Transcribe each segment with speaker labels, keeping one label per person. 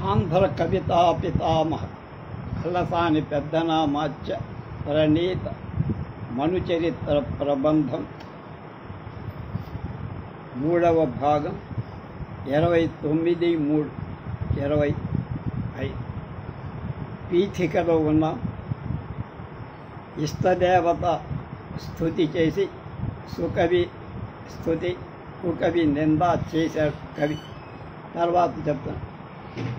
Speaker 1: ఆంధ్ర కవితా పితామహ అల్లసాని పెద్దనామాచ్య ప్రణీత మనుచరిత్ర ప్రబంధం 3వ భాగం 29/3/25 పీఠికలో ఉన్న ఇష్టదేవత స్తుతి చేసి సుకవి స్తుతి కుకవి నింద చేశాడు కవి. తర్వాత చెప్తాను.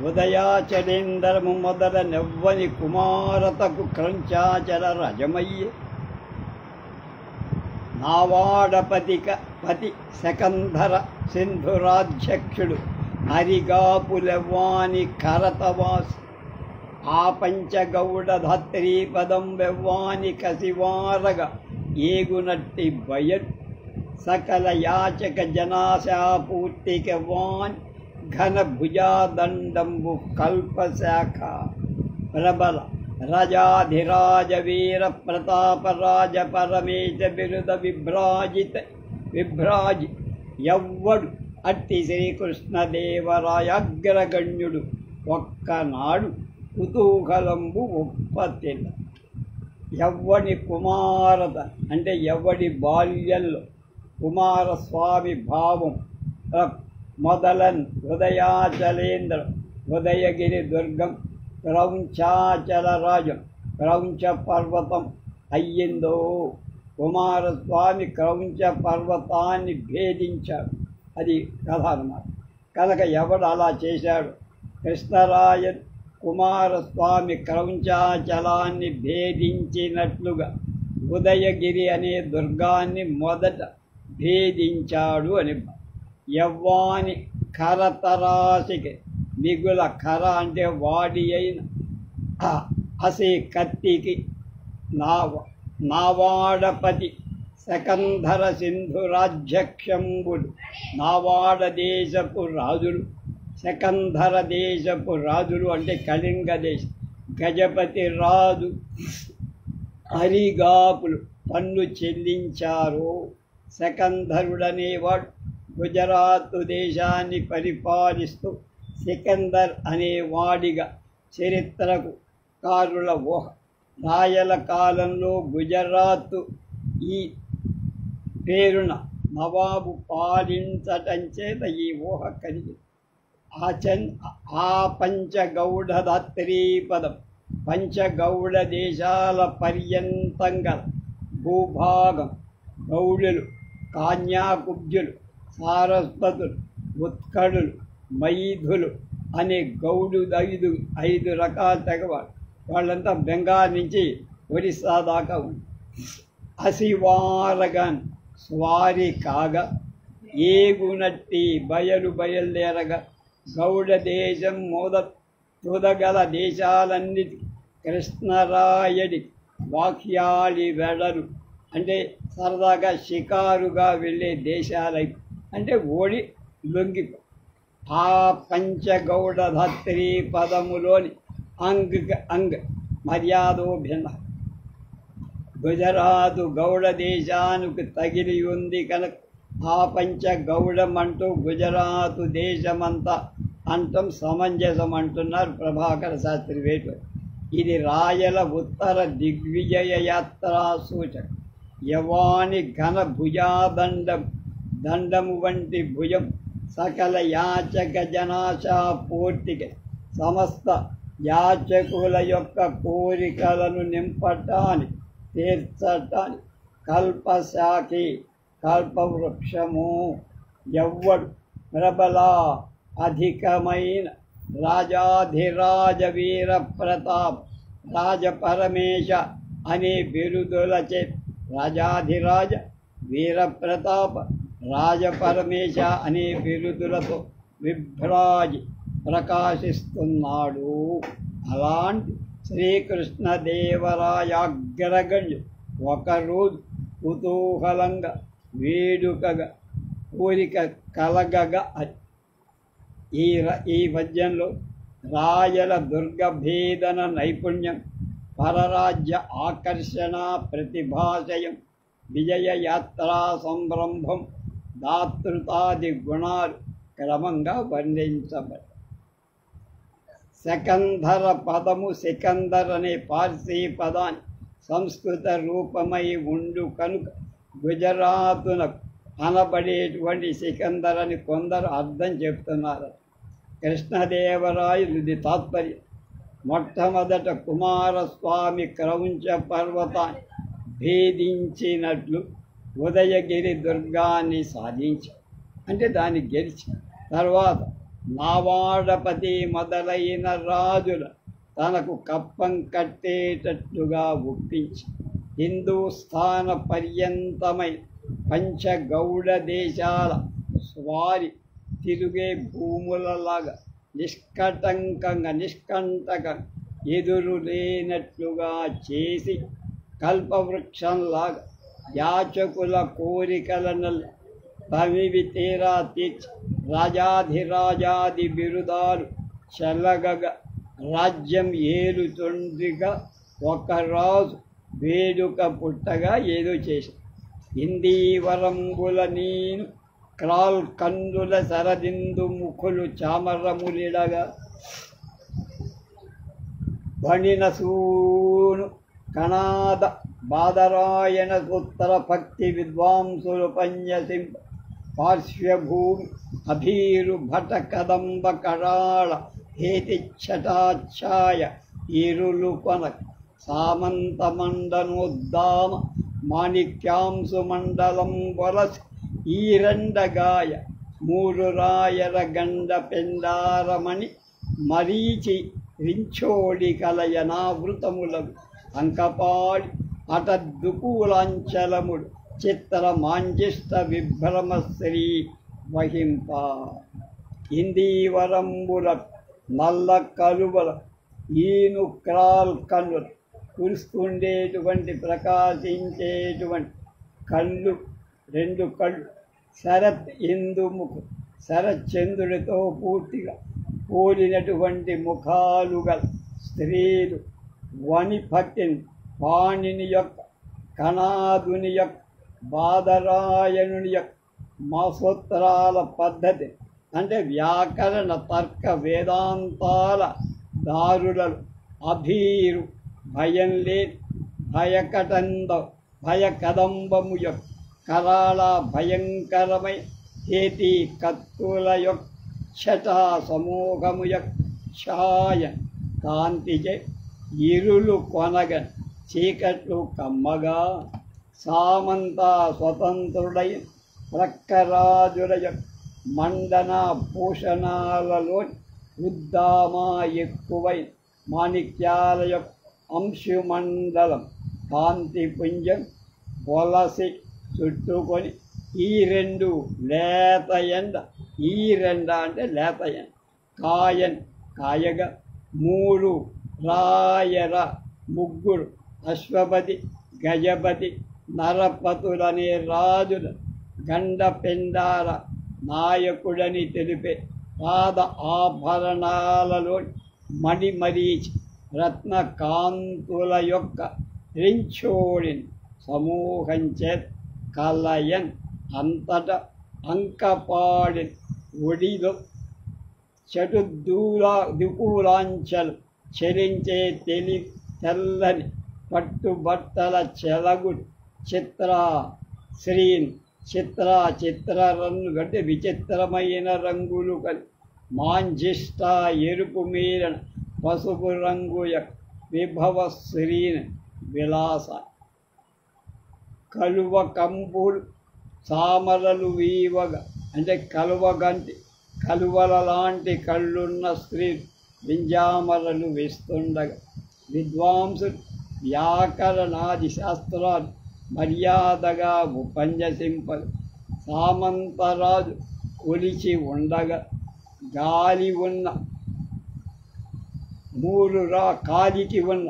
Speaker 1: ఉదయాచలేందరము మొదల నెవ్వని కుమారతకు క్రంచాచల రజమయ్యే నావాడపతి శకంధర సింధురాధ్యక్షుడు అరిగాపులెవ్వాని కరతవాసి ఆ పంచగౌడ ధాత్రీపదం వెవ్వాని కసివారగ ఏగునట్టి బయలు సకల యాచక జనాశాపూర్తికెవ్వాని ఘన భుజాదండంబు కల్పశాఖ ప్రబల రాజాధిరాజ వీర ప్రతాపరాజ పరమేశ బిరుద విభ్రాజి ఎవ్వడు అట్టి శ్రీకృష్ణదేవరాయాగ్రగణ్యుడు ఒక్కనాడు కుతూహలంబు ఒప్పతిల్ల. ఎవ్వడి కుమారత అంటే ఎవడి బాల్యంలో కుమారస్వామి భావం మొదలన్ ఉదయాచలేంద్ర ఉదయగిరి దుర్గం క్రౌంచాచలరాజం క్రౌంచ పర్వతం అయ్యిందో. కుమారస్వామి క్రౌంచ పర్వతాన్ని భేదించాడు. అది కథ అన్నమాట. కనుక ఎవడు అలా చేశాడు? కృష్ణరాయన్ కుమారస్వామి క్రౌంచాచలాన్ని భేదించినట్లుగా ఉదయగిరి అనే దుర్గాన్ని మొదట భేదించాడు అని. యవ్వాని కరతరాశికి మిగుల కర అంటే వాడి అయిన అసి కత్తికి నావాడపతి శకంధర సింధురాధ్యక్షంబుడు నావాడ దేశపు రాజులు శకంధర దేశపు రాజులు అంటే కళింగ దేశం గజపతి రాజు అరిగాపులు పన్ను చెల్లించారు. శకంధరుడనేవాడు గుజరాత్ దేశాన్ని పరిపాలిస్తూ సికందర్ అనేవాడిగా చరిత్రకు కారుల ఊహ. రాయల కాలంలో గుజరాత్ ఈ పేరున నవాబు పాలించటం చేత ఈ ఊహ కలిగింది. ఆ పంచగౌడ ధాత్రీపదం పంచగౌడ దేశాల పర్యంతంగా భూభాగం గౌడులు కాన్యాకుబ్జులు సారస్వతులు ఉత్కళులు మైథులు అనే గౌడు ఐదు రకాల తెగవాడు. వాళ్ళంతా బెంగాల్ నుంచి ఒరిస్సా దాకా ఉంది. అసివారగాన్ స్వారి కాగా ఏగునట్టి బయలుదేరగా గౌడ దేశం తుదగల దేశాలన్నిటి కృష్ణరాయడి వాక్యాలి వెడలు అంటే సరదాగా షికారుగా వెళ్ళే దేశాలై అంటే ఓడి లొంగిపో. ఆ పంచగౌడ ధాత్రీ పదములోని అంగ్ మర్యాదో భిన్న. గుజరాతు గౌడ దేశానికి తగిలి ఉంది కనుక ఆ పంచగౌడం అంటూ గుజరాతు దేశమంతా అంటం సమంజసం అంటున్నారు ప్రభాకర శాస్త్రి వేటు. ఇది రాయల ఉత్తర దిగ్విజయ యాత్రా సూచక. యవాని ఘన దండము వంటి భుజం సకల యాచక జనాశా పూర్తికి సమస్త యాచకుల యొక్క కోరికలను నింపటానికి తీర్చటానికి కల్పశాఖి కల్పవృక్షము. ఎవ్వడు ప్రబల అధికమైన రాజాధిరాజ వీర ప్రతాప్ రాజపరమేశ అనే బిరుదులచే రాజాధిరాజ వీరప్రతాప రాజపరమేశ అనే బిరుదులతో విభ్రాజి ప్రకాశిస్తున్నాడు. అలాంటి శ్రీకృష్ణదేవరాయాగ్రగణ్యుడు ఒకరోజు కుతూహలంగా వేడుకగా కోరిక కలగగా ఈ పద్యంలో రాయల దుర్గభేదన నైపుణ్యం పరరాజ్య ఆకర్షణ ప్రతిభాశయం విజయయాత్రా సంరంభం దాతృతాది గుణాలు క్రమంగా వర్ణించబడ్డాయి. శకంధర పదము సికందర్ అనే పార్సీ పదాన్ని సంస్కృత రూపమై ఉండు కనుక గుజరాతున అనబడేటువంటి సికందర్ అని కొందరు అర్థం చెప్తున్నారు. కృష్ణదేవరాయలు ఇది తాత్పర్యం. మొట్టమొదట కుమారస్వామి క్రౌంచ పర్వతాన్ని భేదించినట్లు ఉదయగిరి దుర్గాన్ని సాధించి, అంటే దాన్ని గెలిచి, తర్వాత నావాడపతి మొదలైన రాజుల తనకు కప్పం కట్టేటట్లుగా ఒప్పించి హిందూస్థాన పర్యంతమై పంచగౌడ దేశాల స్వారి తిరుగే భూములలాగా నిష్కంటకంగా ఎదురు లేనట్లుగా చేసి కల్పవృక్షంలాగా యాచకుల కోరికలను తమివి తీరా తీర్చి రాజాధిరాజాది బిరుదాలు చెల్లగగ రాజ్యం ఏలుతుండగా ఒకరాజు వేడుక పుట్టగా ఏదో చేసి ఇందీవరంబుల నేను క్రాల్ కందుల శరదిందు ముఖులు చామరములిడగా బణినసూను కణాద బాదరాయణ ఉత్తర భక్తి విద్వాంసులు పన్యసింప పార్శ్వభూమి అభీరు భట కదంబ కరాళ హేతిఛటాఛాయ ఇరులు కొనక సామంత మండనోద్దామ మాణిక్యాంసు మండలం వలసి ఈరండగాయ మూడు రాయల గండ పెండారమణి మరీచి రించోడి కలయనావృతములకు అంకపాడి అటద్దుకూలాంచలముడు చిత్ర మాంజిష్ట విభ్రమశ్రీ వహింప ఇందీవరంబుల నల్ల కలువల ఈను క్రాల్ కన్నుల కురుస్తుండేటువంటి ప్రకాశించేటువంటి కళ్ళు, రెండు కళ్ళు శరత్ ఇందుముఖు శరచంద్రుడితో పూర్తిగా పోలినటువంటి ముఖాలు గల స్త్రీలు వనిపట్టిన పాణిని యొక్క కణాదుని యొక్క బాదరాయణుని యొక్క మాసోత్తరాల పద్ధతి, అంటే వ్యాకరణ తర్క వేదాంతాల దారులలో అభీరు భయం లేని భయకదంబము యొక్క కరాళ భయంకరమై హేతి కత్తుల యొక్క ఛటా సమూహము యొక్క ఛాయ కాంతిచే ఇరులు కొనగ చీకట్లు కమ్మగా సామంత స్వతంత్రుడై ప్రక్కరాజుల యొక్క మండన భూషణాలలో ఉద్దామా ఎక్కువై మాణిక్యాల యొక్క అంశుమండలం కాంతిపుంజం పొలసి చుట్టుకొని ఈ రెండు లేత ఎండ, ఈ రెండ అంటే లేత ఎండ కాయన్ కాయగా మూడు రాయర ముగ్గురు అశ్వపతి గజపతి నరపతులనే రాజుల గండ పెండార నాయకుడని తెలిపే పాద ఆభరణాలలో మణిమరీచి రత్నకాంతుల యొక్క రించోడిని సమూహంచే కలయన్ అంతట అంకపాడిన్ ఒడిలో దికూలాంచలు చెలించే తెల్లని పట్టుబట్టల చెలగుడు చిత్ర రంగు అంటే విచిత్రమైన రంగులు కలి మాంజిష్ట ఎరుపు మీరన పసుపు రంగు యొక్క విభవ శ్రీని విలాస కలువ కంపులు సామరలు వీవగా, అంటే కలువల లాంటి కళ్ళున్న స్త్రీలు వింజామరలు వేస్తుండగా విద్వాంసులు వ్యాకరణాది శాస్త్రాలు మర్యాదగా ఉపన్యసింపగా సామంతరాజు కొలిచి ఉండగా కాలికి ఉన్న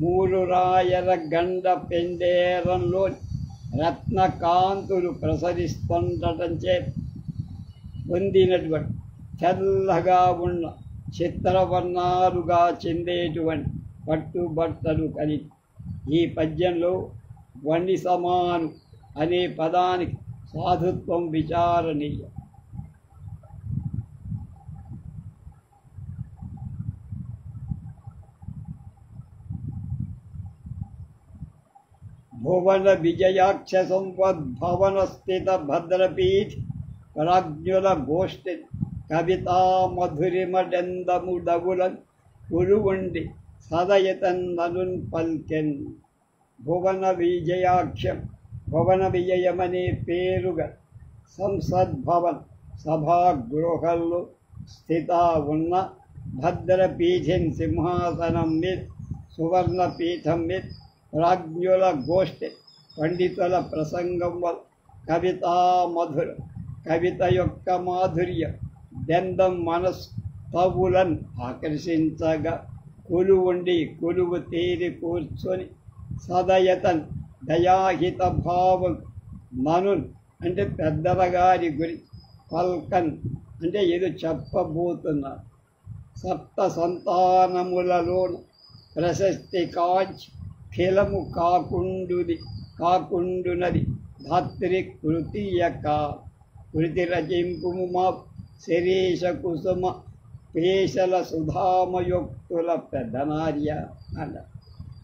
Speaker 1: మూడు రాయల గండ పెండేరంలో రత్నకాంతులు ప్రసరిస్తుండటం చేత పొందినటువంటి తెల్లగా ఉన్న చిత్రవర్ణాలుగా చెందేటువంటి పట్టుబట్టలు కలిగి ఈ పద్యంలో వని సమాను అనే పదానికి సాధుత్వం విచారణీయం. భువన విజయాక్ష సంవద్భవన స్థిత భద్రపీఠ ప్రాజ్ఞుల గోష్ఠి కవితా మధురిమడెందముడవులన్ ఉరువుండి సదయతన్ననున్ పల్కెన్. భువన విజయాక్షం, భువన విజయమనే పేరుగా సంసద్భవన్ సభాగృహంలో స్థిత ఉన్న భద్రపీఠం సింహాసనం మీద సువర్ణపీఠం మీద ప్రాజ్ఞుల గోష్ఠి పండితుల ప్రసంగం వల్ల కవితా మధుర కవిత యొక్క మాధుర్యం దెందం మనస్తవులను ఆకర్షించగా కొలువు తీరి కూర్చొని సదయతన్ దయాహిత భావం మనున్ అంటే పెద్దల గారి గురించి పల్కన్ అంటే ఏదో చెప్పబోతున్నారు. సప్త సంతానములలోను ప్రశస్తి కాంచి ఖిలము కాకుండునది ధాత్రి కృతియక కృతి రచింపుము మా శరీష కుసుమ పేషల సుధామయుక్తుల పెద్దనార్య అన్న.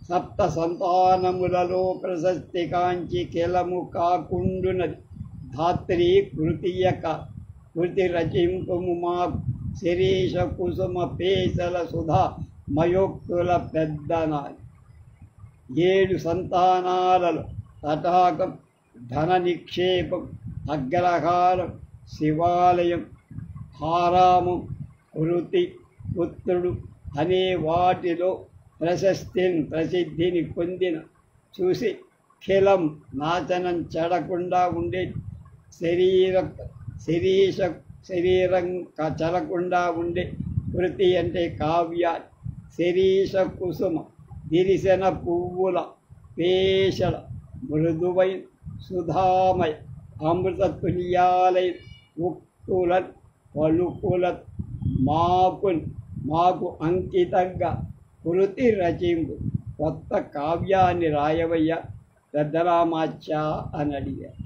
Speaker 1: సప్త సంతానములలో ప్రశస్తి కాంచి కిలము కాకుండునది ధాత్రి కృతియక కృతి రచింపుము మా శరీష కుసుమ పేషల సుధా మయోక్తుల పెద్దనార్య. 7 సంతానాలలో తటాకం, ధన నిక్షేపం, అగ్రహారం, శివాలయం, హారామం, కృతి, పుత్రుడు అనే వాటిలో ప్రసిద్ధిని పొందిన చూసి ఖిలం నాశనం చెడకుండా ఉండే శరీరం చెడకుండా ఉండే కృతి అంటే కావ్య, శరీష కుసుమ దిరిశన పువ్వుల పేషల మృదువైన సుధామయ అమృత తుల్యాలయ ఉక్తుల పలుకుల మాకు అంకితంగా కృతి రచింపు కొత్త కావ్యాన్ని రాయవయ్య పెద్దరామాచ్య అని అడిగారు.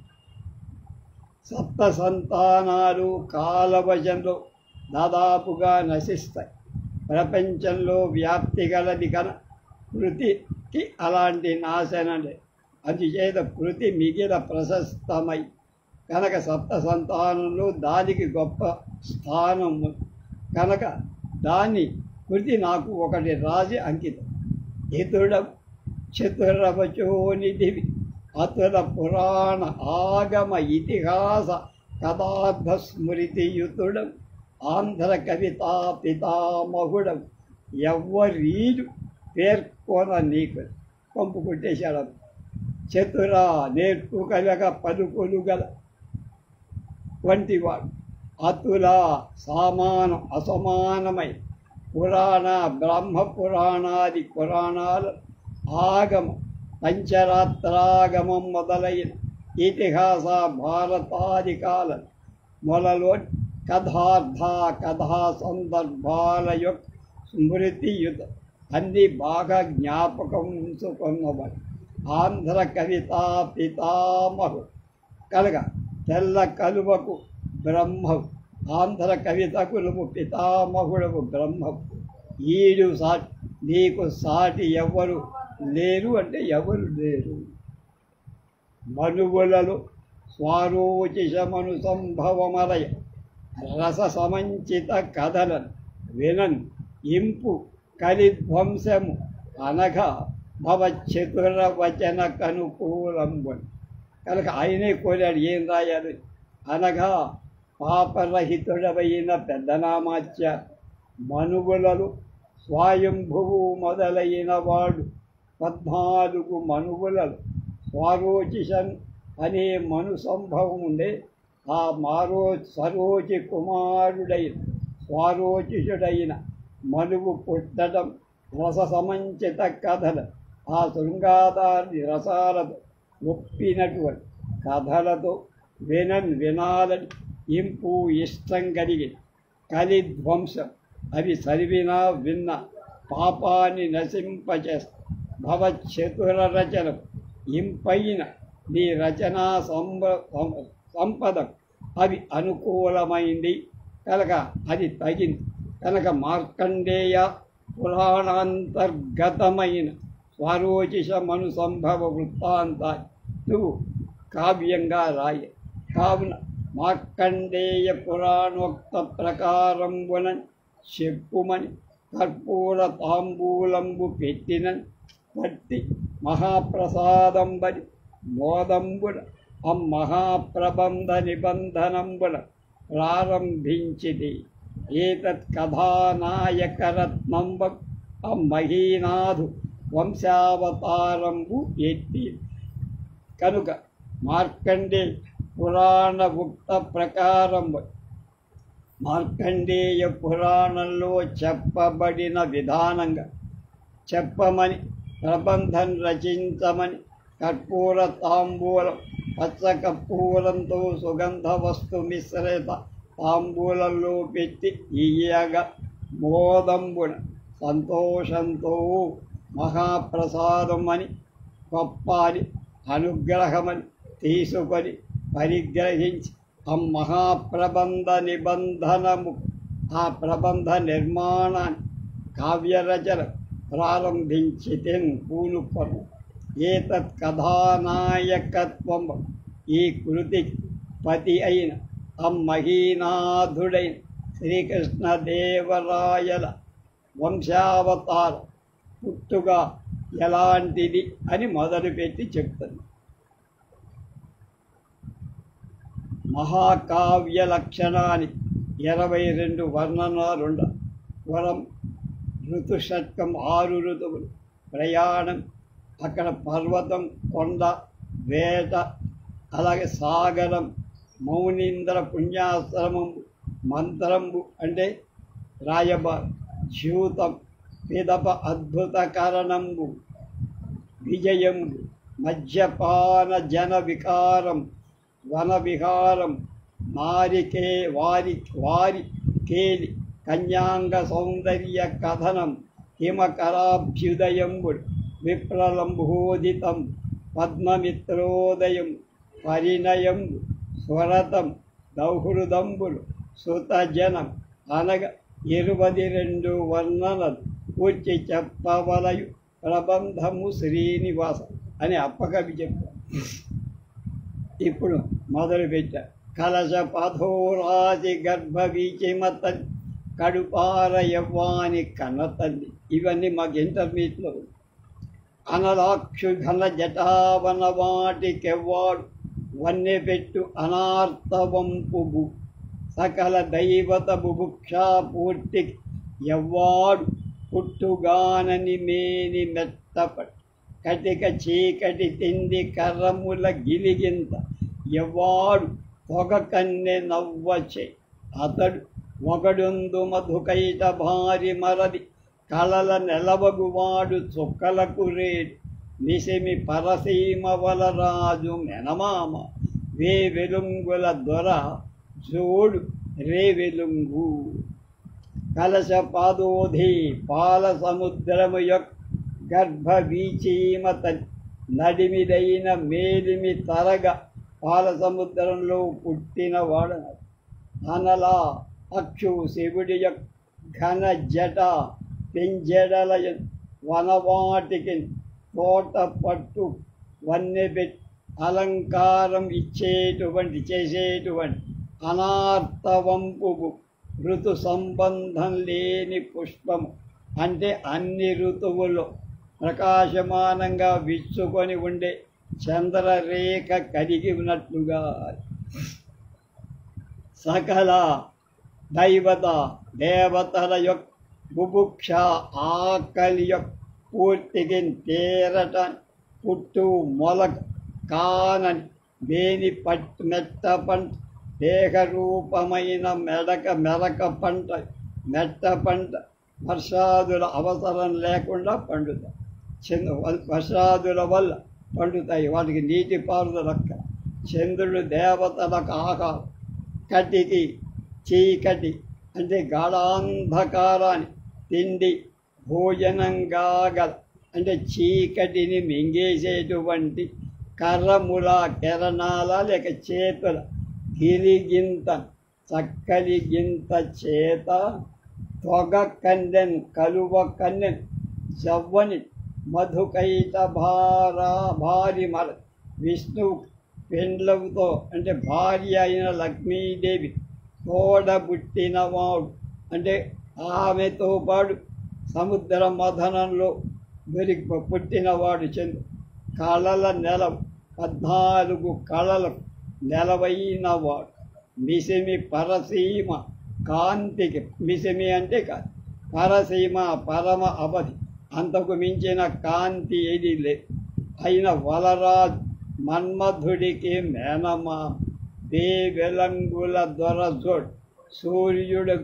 Speaker 1: సప్త సంతానాలు కాలవశంలో దాదాపుగా నశిస్తాయి. ప్రపంచంలో వ్యాప్తి గలది కన కృతికి అలాంటి నాశనం లేదు. అందుచేత కృతి మిగిల ప్రశస్తమై కనుక సప్త సంతానంలో దానికి గొప్ప స్థానం కనుక దాన్ని కృతి నాకు ఒకటి రాసి అంకితం. ఇతుడం చతురవచోనిధివి అతుల పురాణ ఆగమ ఇతిహాస కథార్థ స్మృతియుతుడం ఆంధ్ర కవితా పితామహుడం ఎవ్వరీడు పేర్కొన నీకు పంపు కొట్టేశాడు. చతుర నేర్పు కలగ పలుకులు గల వంటివాడు, అతుల సామానం అసమానమై పురాణ బ్రహ్మ పురాణాది పురాణాలు ఆగమ పంచరాత్రాగమం మొదలైన ఇతిహాస భారతాది కాల మొలలో కథా సందర్భాల యొక్క స్మృతియుత అన్ని బాగా జ్ఞాపకం ఉంచుకున్నవాడు ఆంధ్ర కవితా పితామహు కనుక తెల్ల కలువకు బ్రహ్మవు, ఆంధ్ర కవితకులకు పితామహుడకు బ్రహ్మవు. ఈడు సాటి నీకు సాటి ఎవరు లేరు అంటే ఎవరు లేరు. మనువులలో స్వారోచిషమను సంభవమలయ రస సమంచిత కథలను వినన్ ఇంపు కలిధ్వంసము అనగా భవచతుర వచన కనుకూలంబు. కనుక ఆయనే కోరాడు ఏం రాయాలి అనగా పాపరహితుడవైన పెద్దనామాచ్య మనువులలో స్వయంభువు మొదలైన వాడు 14 మనువులలో స్వారోచిషన్ అనే మను సంభవం ఉండే ఆ సరోచి కుమారుడైన స్వారోచిషుడైన మనువు పుట్టడం రస సమంచిత కథలు ఆ శృంగాదారి రసాలతో ఒప్పినటువంటి కథలతో వినాలని ఇంపు ఇష్టం కలిగి కలిధ్వంసం అవి చదివినా విన్న పాపాన్ని నశింపచేస్త భవచతుర రచన ఇంపైన నీ రచనా సంపద అవి అనుకూలమైంది కనుక అది తగింది కనుక మార్కండేయ పురాణాంతర్గతమైన స్వరోచిషమను సంభవ వృత్తాంతాన్ని నువ్వు కావ్యంగా రాయ. కావున మార్కండేయ పురాణోక్త ప్రకారంబున చెప్పుమని కర్పూర తాంబూలంబు పెట్టినని పట్టి మహాప్రసాదంబని మోదంబున మహాప్రబంధ నిబంధనంబున ప్రారంభించిది. ఏతత్ కథానాయకరత్నంబ మహీనాథు వంశావతారంబు ఎత్తి. కనుక మార్కండే పురాణ ఉక్త ప్రకారం మార్కండేయ పురాణంలో చెప్పబడిన విధానంగా చెప్పమని ప్రబంధం రచించమని కర్పూర తాంబూలం పచ్చ కర్పూరంతో సుగంధ వస్తు మిశ్రిత తాంబూలంలో పెట్టి ఇయ్యగా మోదంబున సంతోషంతో మహాప్రసాదమని గొప్పని అనుగ్రహమని తీసుకొని పరిగ్రహించి మహాప్రబంధ నిబంధనము ఆ ప్రబంధ నిర్మాణాన్ని కావ్యరచన ప్రారంభించితే పూనుకొను. ఏతత్ కథానాయకత్వం ఈ కృతికి పతి అయిన మహీనాథుడైన శ్రీకృష్ణదేవరాయల వంశావతార పుట్టుగా ఎలాంటిది అని మొదలుపెట్టి చెప్తుంది. మహాకావ్య లక్షణానికి 22 వర్ణనాలుండ. వరం ఋతుషట్కం 6 ఋతువులు, ప్రయాణం, అక్కడ పర్వతం, కొండ, వేట, అలాగే సాగరం, మౌనీంద్ర పుణ్యాశ్రమంబు, మంత్రంబు అంటే రాయబార్, చ్యూతం, పిదప అద్భుతకరణంబు, విజయంబు, మద్యపాన జన వికారం, వన విహారం, వారి కేలి, కన్యాంగ సౌందర్య కథనం, హిమకరాభ్యుదయంబుడు, విప్రలంబోదితం, పద్మమిత్రోదయం, పరిణయంబు, స్వరతం, దౌహృదంబులు, సుతజనం అనగా 22 వర్ణనలు కూర్చి చెప్పవలయు ప్రబంధము శ్రీనివాస అని అప్పకవి చెప్పారు. ఇప్పుడు మొదలుపెట్టారు. కలశ పథోరాజి గర్భవీచిమతల్లి, కడుపార యవ్వాని కన్నతల్లి. ఇవన్నీ మాకు ఇంటర్మీడియట్లో. అనలాక్షు ఘన జటావన వాటికెవ్వాడు, వన్నెపెట్టు అనార్తవంపుబు, సకల దైవత బుభుక్షా పూర్తికి ఎవ్వాడు, పుట్టుగానని మేని మెత్తపట్, కటిక చీకటి తిండి కర్రముల గిలిగింత, ఎవ్వాడు పొగ కన్నె నవ్వచే, అతడు ఒకడుందు మధుకైట భారి మరది, కళల నెలవగువాడు చుక్కలకు రేడు, నిసిమి పరసీమ వలరాజు మెనమామ, వే వెలుంగుల దొర జోడు రే వెలుంగు. కలశ పాదోధి పాల సముద్రము యొక్క గర్భవీచీమత, నడిమిదైన మేలిమి తరగ పాల సముద్రంలో పుట్టినవాడు. అనలా అక్షు శివుడి యొక్క ఘన జట పెంజెడలయ, వనవాటికి తోట పట్టు వన్నెపెట్టి అలంకారం చేసేటువంటి అనార్తవంపు, ఋతు సంబంధం లేని పుష్పము అంటే అన్ని ఋతువుల్లో ప్రకాశమానంగా విచ్చుకొని ఉండే చంద్రరేఖ కలిగి ఉన్నట్లుగా. సకల దైవత దేవతల యొక్క బుభుక్ష ఆకలి యొక్క పూర్తికి తేరట, పుట్టు మొలక కానని వేని మెట్ట పంట, దేహరూపమైన మెరక పంట, మెట్ట పంట వర్షాదుల అవసరం లేకుండా పండుతాయి. వర్షాదుల వల్ల పండుతాయి, వాటికి నీటి పారుదల. చంద్రుడు దేవతలకు ఆహారం, కటికి చీకటి అంటే గాఢాంధకారాన్ని తిండి భోజనంగా గల అంటే చీకటిని మింగేసేటువంటి కర్రముల కిరణాల లేక చేతుల గిరిగింత చక్కలి గింత చేత తొగ కన్నెన్ కలువ కన్నెన్ జవ్వని మధుకైట భారిమల విష్ణువు పెండ్లవుతో అంటే భార్య అయిన లక్ష్మీదేవి తోడబుట్టినవాడు అంటే ఆమెతో పాటు సముద్ర మథనంలో పుట్టినవాడు చంద్రుడు. కళల నెలవు 14 కళలకు నెలవైనవాడు. మిసిమి పరసీమ కాంతికి మిసిమి అంటే పరసీమ పరమ అవధి అంతకు మించిన కాంతి ఏది లేదు అయిన వలరాజు మన్మధుడికి మేనమా వెలంగుల దొరజోడు సూర్యుడు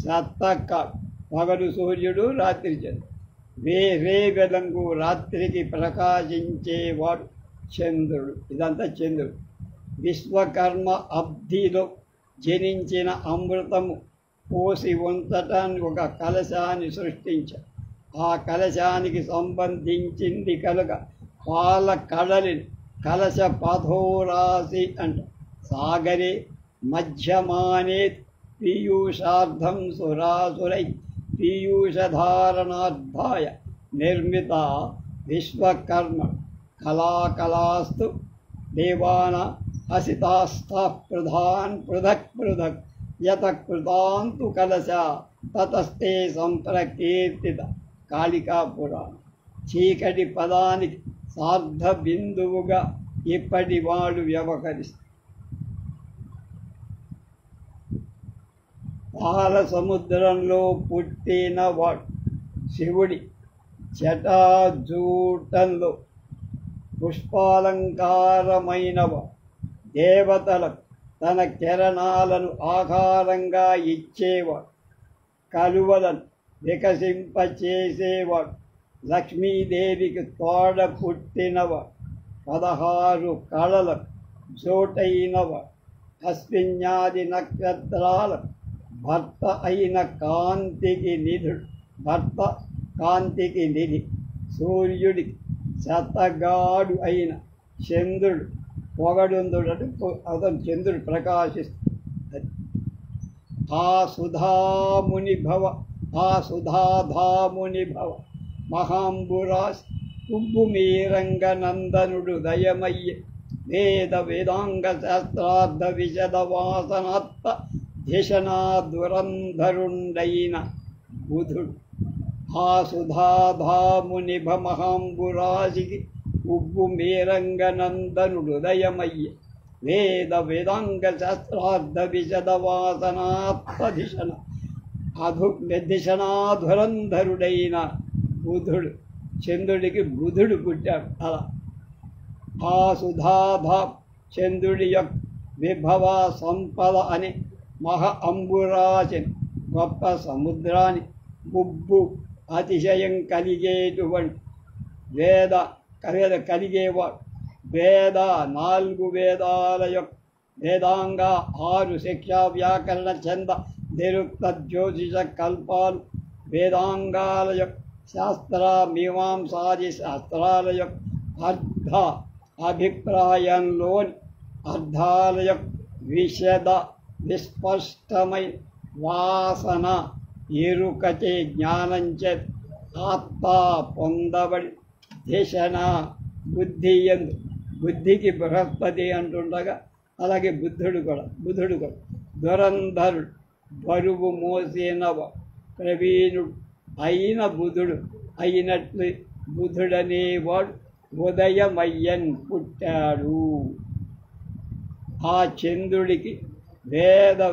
Speaker 1: సత్తకాడు పగలు సూర్యుడు రాత్రి చంద్రుడు రే వెలంగు రాత్రికి ప్రకాశించేవాడు చంద్రుడు. ఇదంతా చంద్రుడు. విశ్వకర్మ అబ్ధిలో జనించిన అమృతము పోసి ఉంచటానికి ఒక కలశాన్ని సృష్టించారు. ఆ కలశానికి సంబంధించింది కనుక పాల కడలిని కలశ పథోరాశి అంట. సాగరే మధ్యమానే పీయూషార్థం సురాసురై పీయూషధారణార్థాయ నిర్మిత విశ్వకర్మ కళాకళాస్తు దేవాన అసితాస్థా పృథాన్ పృథక్ పృథక్ యత కృతాంతు కలశ తతస్తే సంప్రకీర్తిత కాళికా పురాణం. చీకటి పదానికి సార్ధ బిందువుగా ఇప్పటి వాడు వ్యవహరిస్తారు. పాల సముద్రంలో పుట్టినవాడు శివుడి జటాజూటంలో పుష్పాలంకారమైనవాడు. దేవతలకు తన కిరణాలను ఆహారంగా ఇచ్చేవాడు. కలువలను వికసింపచేసేవాడు. లక్ష్మీదేవికి తోడ పుట్టినవాడు. 16 కళలకు జోటైనవాడు. అశ్విన్యాది నక్షత్రాలకు భర్త అయిన కాంతికి నిధి. సూర్యుడికి శతగాడు అయిన చంద్రుడు పొగడుందుడని అతను చంద్రుడు ప్రకాశిస్తుంది. ఆ సుధాధాముని భవ మహాంబురాశి కుంభుమీరంగనందనుడు దయమయ్యే వేదాంగ శాస్త్రార్థ విశదవాసనాత్త ధిషణా దురంధరుండైన బుధుడు. ఆ సుధాధాముని మహాంబురాశికి ఉబ్బు మీరంగనందనుడు దయమయ్యే వేదాంగ శాస్త్రార్థ విశదవాసనాత్త ధిషణాధురంధరుడైన బుధుడు. చంద్రుడికి బుధుడు పుట్టాడు. అలా ఆ సుధాధా చంద్రుడి యొక్క విభవ సంపద అని మహా అంబురాశిని గొప్ప సముద్రాన్ని ఉబ్బు అతిశయం కలిగేటువంటి కలిగేవాడు. 4 వేదాల యొక్క వేదాంగ 6 శిక్షా వ్యాకరణ ఛంద నిరుక్త జ్యోతిష కల్పాలు వేదాంగాల యొక్క శాస్త్ర మీమాంసాది శాస్త్రాల యొక్క అర్థ అభిప్రాయంలోని అర్థాల యొక్క విశద విస్పష్టమైన వాసన ఎరుకచే జ్ఞానంచే ఆత్మ పొందబడి ధిషణ బుద్ధికి బృహస్పతి అంటుండగా అలాగే బుధుడు కూడా దురంధరుడు బరువు మోసిన ప్రవీణుడు అయిన బుధుడు అయినట్లు బుధుడనేవాడు ఉదయమయ్యన్ పుట్టాడు. ఆ చంద్రుడికి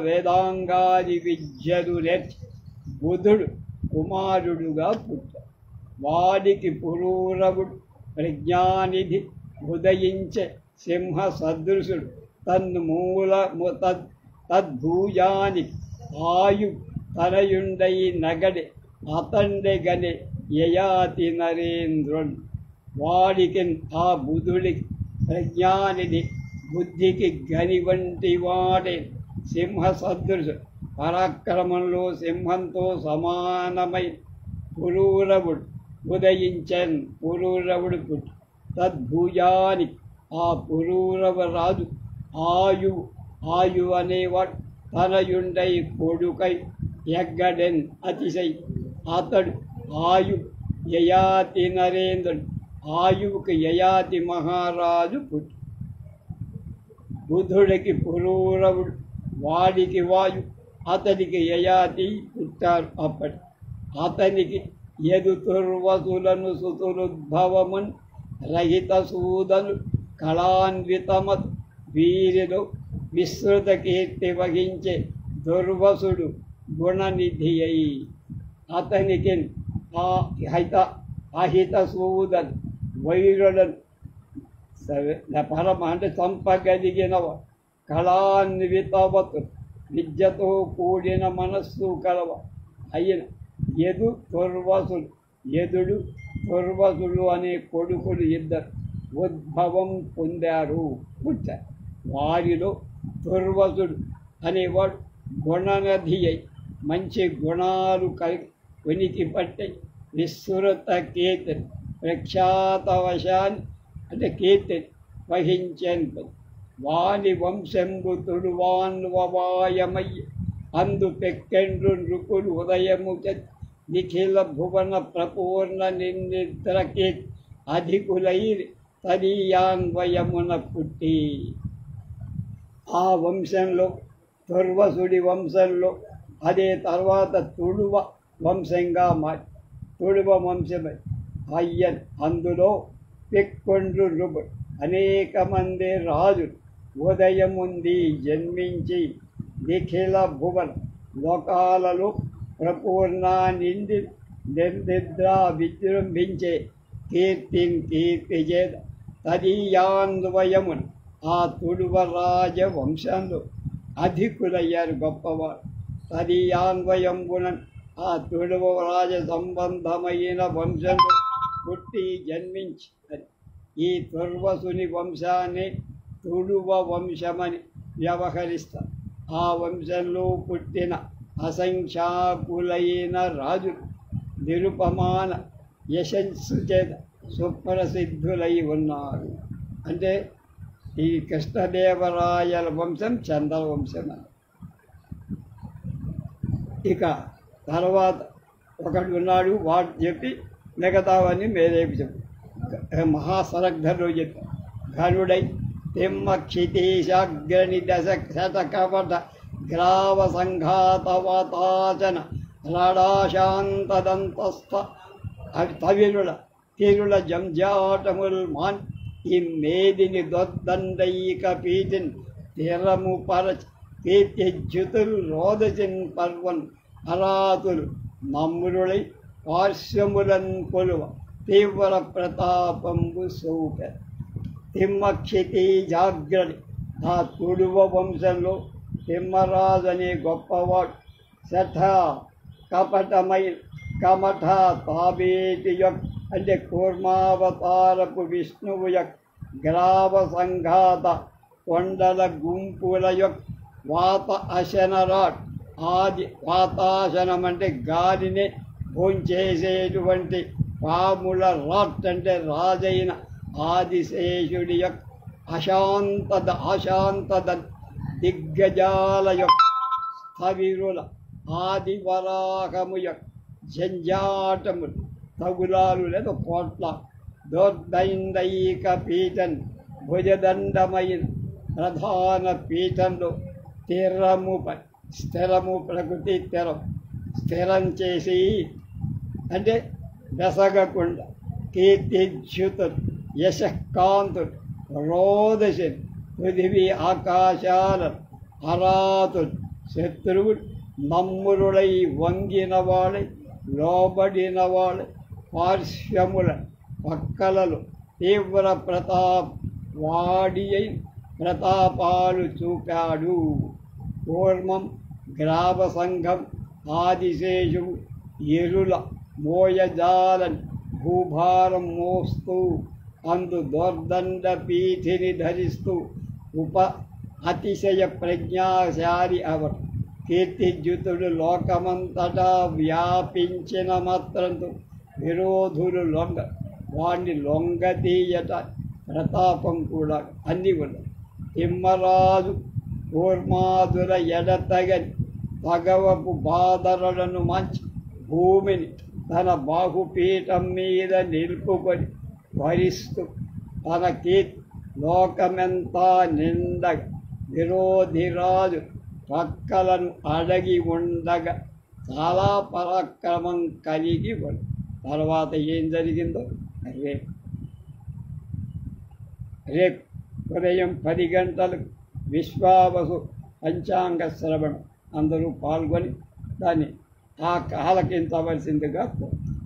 Speaker 1: వేదాంగాది విద్యలు నేర్చి బుధుడు కుమారుడుగా పుట్టాడు. వాడికి పురూరవుడు ప్రజ్ఞానిధి ఉదయించే సింహ సదృశుడు తద్భూజానికి ఆయు తనయుండై నగడే అతండెగనే యయాతి నరేంద్రుడు. వాడికి ఆ బుధుడికి ప్రజ్ఞానిధి బుద్ధికి గని వంటి వాడే సింహ సదృశుడు పరాక్రమంలో సింహంతో సమానమై పురూరవుడు ఉదయించన్. పురూరవుడు పుట్టి తద్భుజానికి ఆ పురూరవ రాజు ఆయు అనేవాడు తనయుండై కొడుకై ఎగ్గడెన్ అతిశై. అతడు యయాతి నరేంద్రుడు. ఆయువుకి యయాతి మహారాజు పుట్టి. బుధుడికి పురూరవుడు, వాడికి వాయు, అతడికి యయాతి పుట్టారు. అప్పటి అతనికి యదు తుర్వసులను సుతురుద్భవమున్ రహిత సూదను కళాన్వితమత్ వీరిలో విస్తృత కీర్తి వహించే దుర్వసుడు గుణనిధి అయి అతనికి అహిత సూదన్ వైరులను పరమ అంటే చంపగలిగినవ కళాన్వితవతు విద్యతో కూడిన మనస్సు కలవ అయిన యదు తుర్వసుడు. యదుడు తుర్వసుడు అనే కొడుకులు ఇద్దరు ఉద్భవం పొందారు, పుట్టారు. వారిలో తుర్వసుడు అనేవాడు గుణనధి అయి మంచి గుణాలు కలిగి ఉనికి పట్టి విస్తృత కీర్తిని ప్రఖ్యాతవశాన్ని అంటే కీర్తిని వహించేందు వాని వంశంబు తుడువాన్వవాయమయ్య అందు పెక్కెండ్రు నృపులు ఉదయము నిఖిల భువన ప్రపూర్ణ నిర్నిద్ర కీర్తి అధికులైరి తదీయాన్వయమున పుట్టి. ఆ వంశంలో తుర్వసుడి వంశంలో అదే తర్వాత తుడువ వంశంగా మారి తుడువ వంశమై అయ్యన్ అందులో పెక్కొండ్రు నృపుడు అనేక మంది రాజులు ఉదయముంది జన్మించి నిఖిల భువన లోకాలలో ప్రపూర్ణ నిండి నిర్నిద్ర విజృంభించే కీర్తి చేత తదీయాన్వయమును ఆ తుడువ రాజ వంశంలో అధికులయ్యారు, గొప్పవారు. తదీయాన్వయంబునన్ ఆ తుడువ రాజ సంబంధమైన వంశంలో పుట్టి జన్మించి ఈ తుర్వసుని వంశాన్ని తుడువ వంశమని వ్యవహరిస్తారు. ఆ వంశంలో పుట్టిన అసంఖ్యాకులైన రాజులు నిరుపమాన యశస్సు చేత సుప్రసిద్ధులై ఉన్నారు. అంటే ఈ కృష్ణదేవరాయల వంశం చంద్రవంశం అని. ఇక తర్వాత ఒకడు ఉన్నాడు, వాడు చెప్పి మిగతావన్నీ మేరేపు చెప్పు. మహాసరగ్ధలో చెప్పి ఘనుడై తిమ్మ క్షితీశాగ్రణి దశ శతకపట గ్రావ సంఘాతవతాచన రడాశాంతదంతస్థ తవిరుల తిరుల జంజాటముల్ మాన్ ఈ మేదిని దొద్దండైక పీటిన్ తిరము పరచ కీర్తిజ్యుతులు రోదచిన్ పర్వన్ అరాతులు నమ్రులై పార్శ్వములన్ కొలువ తీవ్ర ప్రతాపంబు సౌప. తిమ్మక్షితి జాగ్రని ఆ తుడువ వంశంలో తిమ్మరాజు అనే గొప్పవాడు శఠ కమఠ తాబేటి యొక్క అంటే కూర్మావతారపు విష్ణువు యొక్క గ్రావ సంఘాత కొండల గుంపుల యొక్క వాత అశనరాట్ ఆది వాతాశనం అంటే గాలిని భోంచేసేటువంటి పాముల రాట్ అంటే రాజైన ఆదిశేషుడి యొక్క అశాంతద దిగ్గజాల యొక్క స్థవిరుల ఆదివరాహము యొక్క జంజాటములు తగులాలు లేదా పోట్ల దోర్దైందైక పీఠన్ భుజదండమైన ప్రధాన పీఠంలో స్థిరము ప్రకృతి స్థిరం చేసి అంటే వెసగకుండా కీర్తిచ్యుతుడు యశకాంతుడు రోదశుడు పృథివీ ఆకాశాల అరాతుడు శత్రువుడు నమ్మురుడై వంగినవాడై లోబడినవాడై పార్శ్వముల పక్కలలో తీవ్ర వాడి అయి ప్రతాపాలు చూపాడు. కూర్మం గ్రామ సంఘం ఆదిశేషువు ఎరుల మోయజాలని భూభారం మోస్తూ అందు దోర్దండ పీఠిని ధరిస్తూ అతిశయ ప్రజ్ఞాశాలి అవరు. కీర్తిజ్యుతుడు లోకమంతటా వ్యాపించిన మాత్రంతో విరోధులు వాణ్ణి లొంగతీయట ప్రతాపం కూడా అన్నీ ఉన్నాయి. తిమ్మరాజు కూర్మాదుల ఎడతగని తగవపు బాధరలను మంచి భూమిని తన బాహుపీఠం మీద నిలుపుకొని భరిస్తూ తన కీర్తి లోకమెంతా నిండగా విరోధిరాజు పక్కలను అడగి ఉండగా చాలా పరాక్రమం కలిగి ఉంది. తర్వాత ఏం జరిగిందో రేపు ఉదయం 10 గంటలకు విశ్వావసు పంచాంగ శ్రవణం అందరూ పాల్గొని దాన్ని ఆలకించవలసిందిగా కోరుతారు.